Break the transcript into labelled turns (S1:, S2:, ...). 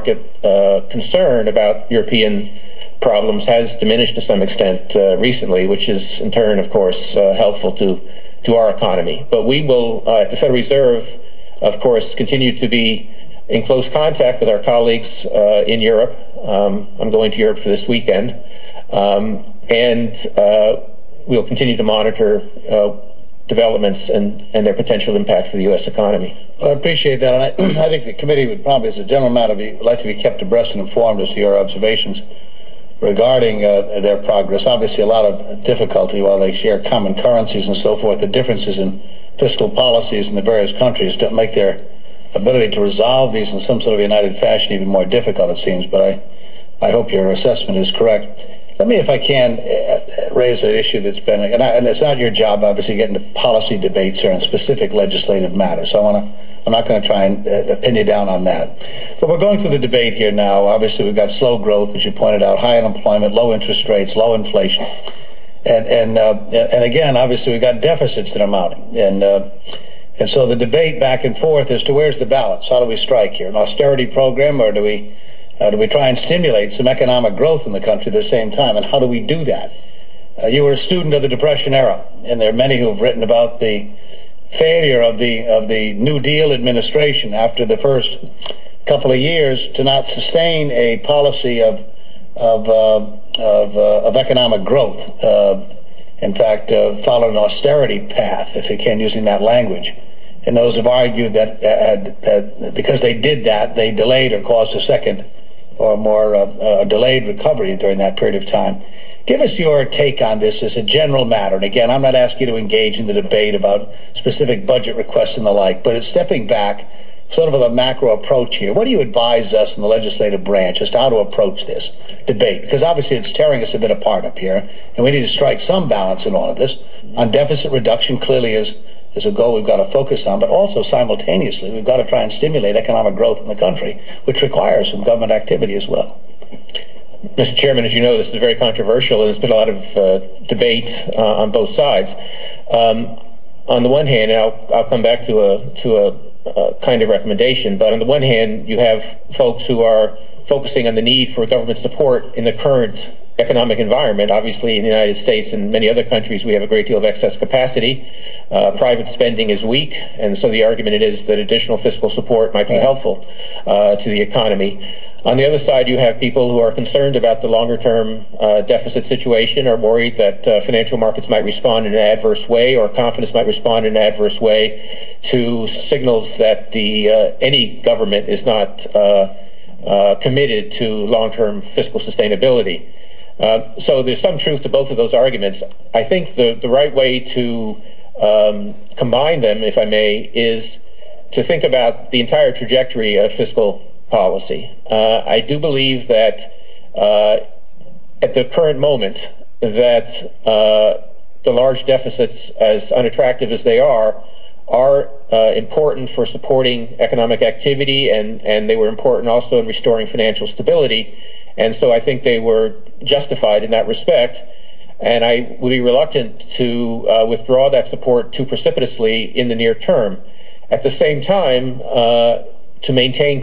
S1: market concern about European problems has diminished to some extent recently, which is in turn, of course, helpful to our economy. But we will, at the Federal Reserve, of course, continue to be in close contact with our colleagues in Europe. I'm going to Europe for this weekend, and we'll continue to monitor developments and their potential impact for the U.S. economy.
S2: Well, I appreciate that, and I think the committee would probably, as a general matter, like to be kept abreast and informed as to your observations regarding their progress. Obviously, a lot of difficulty while they share common currencies and so forth. The differences in fiscal policies in the various countries don't make their ability to resolve these in some sort of united fashion even more difficult, it seems. But I hope your assessment is correct. Let me, if I can, raise an issue that's been, and it's not your job, obviously, to get into policy debates here on specific legislative matters. So I'm not going to try and pin you down on that. But we're going through the debate here now. Obviously, we've got slow growth, as you pointed out, high unemployment, low interest rates, low inflation. And again, obviously, we've got deficits that are mounting. And so the debate back and forth as to where's the balance? How do we strike here? An austerity program, or do we try and stimulate some economic growth in the country at the same time? And how do we do that? You were a student of the Depression era, and there are many who have written about the failure of the New Deal administration after the first couple of years to not sustain a policy of economic growth. In fact, followed an austerity path, if you can, using that language. And those have argued that because they did that, they delayed or caused a second or more delayed recovery during that period of time. Give us your take on this as a general matter. And again, I'm not asking you to engage in the debate about specific budget requests and the like, but it's stepping back, sort of a macro approach here. What do you advise us in the legislative branch as to how to approach this debate? Because obviously it's tearing us a bit apart up here, and we need to strike some balance in all of this. On deficit reduction, clearly is a goal we've got to focus on, but also simultaneously we've got to try and stimulate economic growth in the country, which requires some government activity as well.
S1: Mr. Chairman, as you know, this is very controversial, and there's been a lot of debate on both sides. On the one hand, and I'll come back to a kind of recommendation, but on the one hand, you have folks who are focusing on the need for government support in the current economic environment. Obviously, in the United States and many other countries, we have a great deal of excess capacity. Private spending is weak, and so the argument is that additional fiscal support might be helpful to the economy. On the other side, you have people who are concerned about the longer-term deficit situation, are worried that financial markets might respond in an adverse way, or confidence might respond in an adverse way to signals that any government is not committed to long-term fiscal sustainability. So there's some truth to both of those arguments. I think the right way to combine them, if I may, is to think about the entire trajectory of fiscal policy. I do believe that at the current moment that the large deficits, as unattractive as they are important for supporting economic activity, and they were important also in restoring financial stability. And so I think they were justified in that respect. And I would be reluctant to withdraw that support too precipitously in the near term. At the same time, to maintain